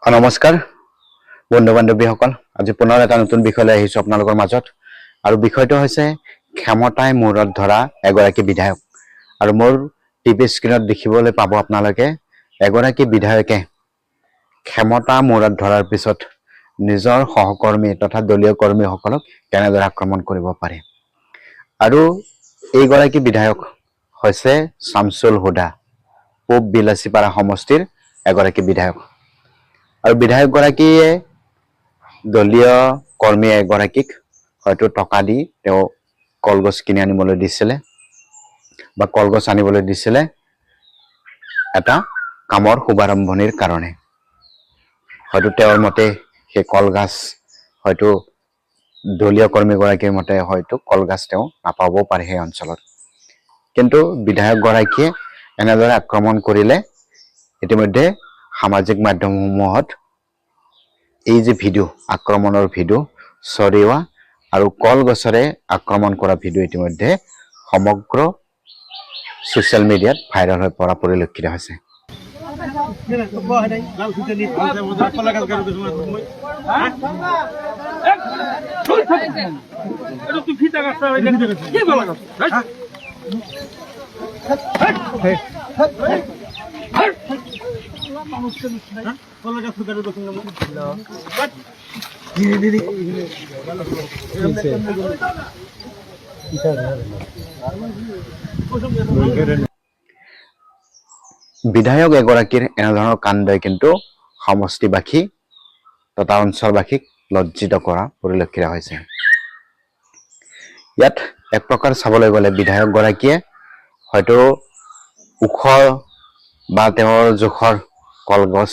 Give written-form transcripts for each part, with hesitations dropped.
নমস্কাৰ বন্ধু বান্ধৱীসকল, আজি পুনৰ এটা নতুন বিষয় লৈ আহিছো আপোনালোকৰ মাজত। আৰু বিষয়টো হৈছে ক্ষমতাই মূৰত ধৰা এগৰাকী বিধায়ক। আৰু মোৰ টিভি স্ক্ৰীনত দেখিবলৈ পাব আপোনালোকে এগৰাকী বিধায়কে ক্ষমতা মূৰত ধৰাৰ পিছত নিজৰ সহকৰ্মী তথা দলীয় কৰ্মীসকলক কেনেদৰে আক্ৰমণ কৰিব পাৰে। আৰু এইগৰাকী বিধায়ক হৈছে শামছুল হুদা, পূব বিলাসীপাৰা সমষ্টিৰ এগৰাকী বিধায়ক। আৰু বিধায়কগৰাকীয়ে দলীয় কৰ্মী এগৰাকীক হয়তো টকা দি তেওঁ কলগছ কিনি আনিবলৈ দিছিলে বা কলগছ আনিবলৈ দিছিলে এটা কামৰ শুভাৰম্ভণিৰ কাৰণে। হয়তো তেওঁৰ মতে সেই কলগছ হয়তো দলীয় কৰ্মীগৰাকীৰ মতে হয়তো কলগছ তেওঁ নাপাবও পাৰে সেই অঞ্চলত। কিন্তু বিধায়কগৰাকীয়ে এনেদৰে আক্ৰমণ কৰিলে ইতিমধ্যে সামাজিক মাধ্যমসমূহত এই যে ভিডিঅ' আক্ৰমণৰ ভিডিঅ' ছৰিওৱা আৰু কলগছৰে আক্ৰমণ কৰা ভিডিঅ' ইতিমধ্যে সমগ্ৰ ছ'চিয়েল মিডিয়াত ভাইৰেল হৈ পৰা পৰিলক্ষিত হৈছে। বিধায়ক এগৰাকীৰ এনেধৰণৰ কাণ্ডই কিন্তু সমষ্টিবাসী তথা অঞ্চলবাসীক লজ্জিত কৰা পৰিলক্ষিত হৈছে। ইয়াত এক প্ৰকাৰ চাবলৈ গ'লে বিধায়কগৰাকীয়ে হয়তো ওখ বা তেওঁৰ জোখৰ কলগছ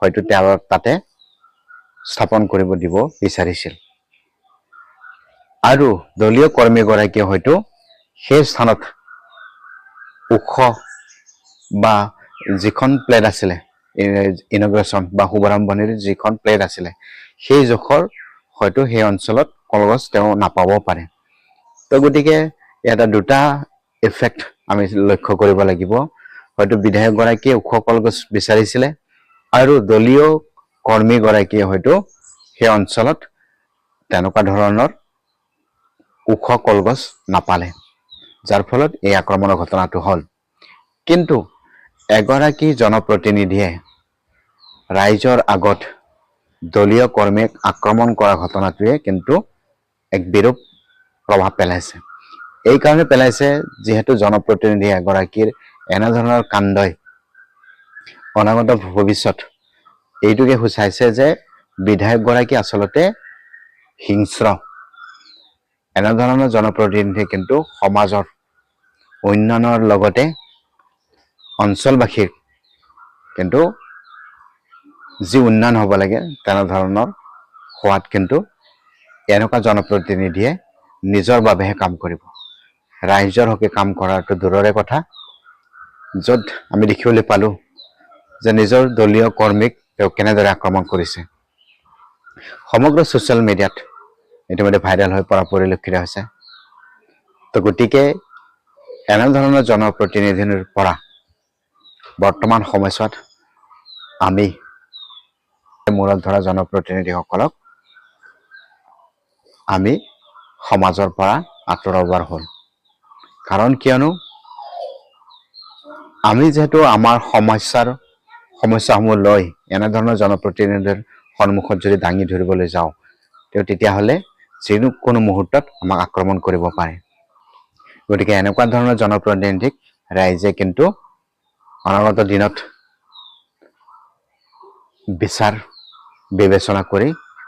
হয়তো তেওঁ তাতে স্থাপন কৰিব দিব বিচাৰিছিল। আৰু দলীয় কৰ্মীগৰাকীয়ে হয়তো সেই স্থানত ওখ বা যিখন প্লেট আছিলে ইনগ্ৰেশ্যন বা শুভাৰম্ভণিৰ যিখন প্লেট আছিলে সেই জোখৰ হয়তো সেই অঞ্চলত কলগছ তেওঁ নাপাব পাৰে। তো গতিকে এটা দুটা ইফেক্ট আমি লক্ষ্য কৰিব লাগিব। হয়তো বিধায়কগৰাকীয়ে ওখ কলগছ বিচাৰিছিলে আৰু দলীয় কৰ্মীগৰাকীয়ে হয়তো সেই অঞ্চলত তেনেকুৱা ধৰণৰ ওখ কলগছ নাপালে, যাৰ ফলত এই আক্ৰমণৰ ঘটনাটো হ'ল। কিন্তু এগৰাকী জনপ্ৰতিনিধিয়ে ৰাইজৰ আগত দলীয় কৰ্মীক আক্ৰমণ কৰা ঘটনাটোৱে কিন্তু এক বিৰূপ প্ৰভাৱ পেলাইছে। এই কাৰণে পেলাইছে যিহেতু জনপ্ৰতিনিধি এগৰাকীৰ এনেধৰণৰ কাণ্ডই অনাগত ভৱিষ্যত এইটোকে সূচাইছে যে বিধায়কগৰাকী আচলতে হিংস্ৰ। এনেধৰণৰ জনপ্ৰতিনিধি কিন্তু সমাজৰ উন্নয়নৰ লগতে অঞ্চলবাসীৰ কিন্তু যি উন্নয়ন হ'ব লাগে তেনেধৰণৰ হোৱাত কিন্তু এনেকুৱা জনপ্ৰতিনিধিয়ে নিজৰ বাবেহে কাম কৰিব, ৰাইজৰ হকে কাম কৰাটো দূৰৰে কথা। য'ত আমি দেখিবলৈ পালোঁ যে নিজৰ দলীয় কৰ্মীক তেওঁ কেনেদৰে আক্ৰমণ কৰিছে, সমগ্ৰ ছ'চিয়েল মিডিয়াত ইতিমধ্যে ভাইৰেল হৈ পৰা পৰিলক্ষিত হৈছে। তো গতিকে এনেধৰণৰ জনপ্ৰতিনিধিৰ পৰা বৰ্তমান সময়ছোৱাত আমি মূৰত ধৰা জনপ্ৰতিনিধিসকলক আমি সমাজৰ পৰা আঁতৰাবৰ হ'ল। কাৰণ কিয়নো আমি যিহেতু আমাৰ সমস্যাসমূহ লৈ এনেধৰণৰ জনপ্ৰতিনিধিৰ সন্মুখত যদি দাঙি ধৰিবলৈ যাওঁ তেতিয়াহ'লে যিকোনো কোনো মুহূৰ্তত আমাক আক্ৰমণ কৰিব পাৰে। গতিকে এনেকুৱা ধৰণৰ জনপ্ৰতিনিধিক ৰাইজে কিন্তু অনাগত দিনত বিচাৰ বিবেচনা কৰি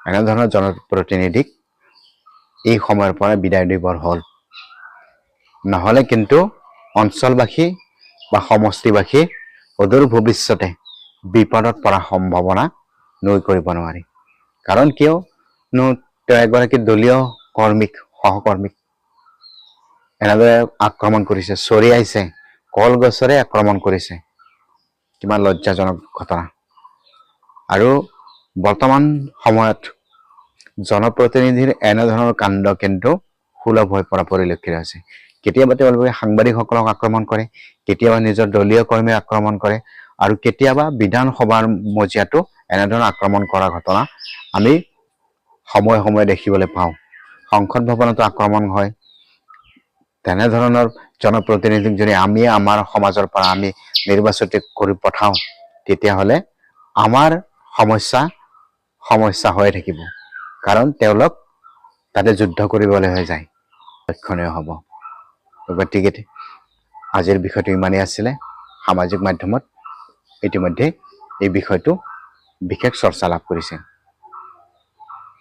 এনেধৰণৰ জনপ্ৰতিনিধিক এই সময়ৰ পৰা বিদায় দিবৰ হ'ল। নহ'লে কিন্তু অঞ্চলবাসী বা সমষ্টিবাসী অদূৰ ভৱিষ্যতে বিপদত পৰা সম্ভাৱনা নুই কৰিব নোৱাৰি। কাৰণ কিয়নো তেওঁ এগৰাকী দলীয় সহকৰ্মীক এনেদৰে আক্ৰমণ কৰিছে, চৰিয়াইছে, কলগছৰে আক্ৰমণ কৰিছে। কিমান লজ্জাজনক ঘটনা। আৰু বৰ্তমান সময়ত জনপ্ৰতিনিধিৰ এনেধৰণৰ কাণ্ড কিন্তু সুলভ হৈ পৰা পৰিলক্ষিত হৈছে। কেতিয়াবা তেওঁলোকে সাংবাদিকসকলক আক্ৰমণ কৰে, কেতিয়াবা নিজৰ দলীয় কৰ্মীক আক্ৰমণ কৰে আৰু কেতিয়াবা বিধানসভাৰ মজিয়াটো এনেধৰণৰ আক্ৰমণ কৰা ঘটনা আমি সময়ে সময়ে দেখিবলৈ পাওঁ। সংসদ ভৱনতো আক্ৰমণ হয়। তেনেধৰণৰ জনপ্ৰতিনিধিক যদি আমি আমাৰ সমাজৰ পৰা আমি নিৰ্বাচিত কৰি পঠাওঁ, তেতিয়াহ'লে আমাৰ সমস্যা হৈ থাকিব। কাৰণ তেওঁলোক তাতে যুদ্ধ কৰিবলৈ হৈ যায়, লক্ষণীয় হ'ব। গতিকে আজিৰ বিষয়টো ইমানেই আছিলে। সামাজিক মাধ্যমত ইতিমধ্যে এই বিষয়টো বিশেষ চৰ্চা লাভ কৰিছে।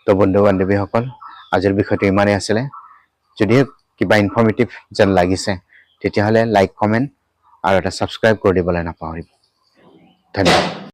তো বন্ধু বান্ধৱীসকল, আজিৰ বিষয়টো ইমানেই আছিলে। যদি কিবা ইনফৰ্মেটিভ যেন লাগিছে, তেতিয়াহ'লে লাইক, কমেণ্ট আৰু এটা ছাবস্ক্ৰাইব কৰি দিবলৈ নাপাহৰিব। ধন্যবাদ।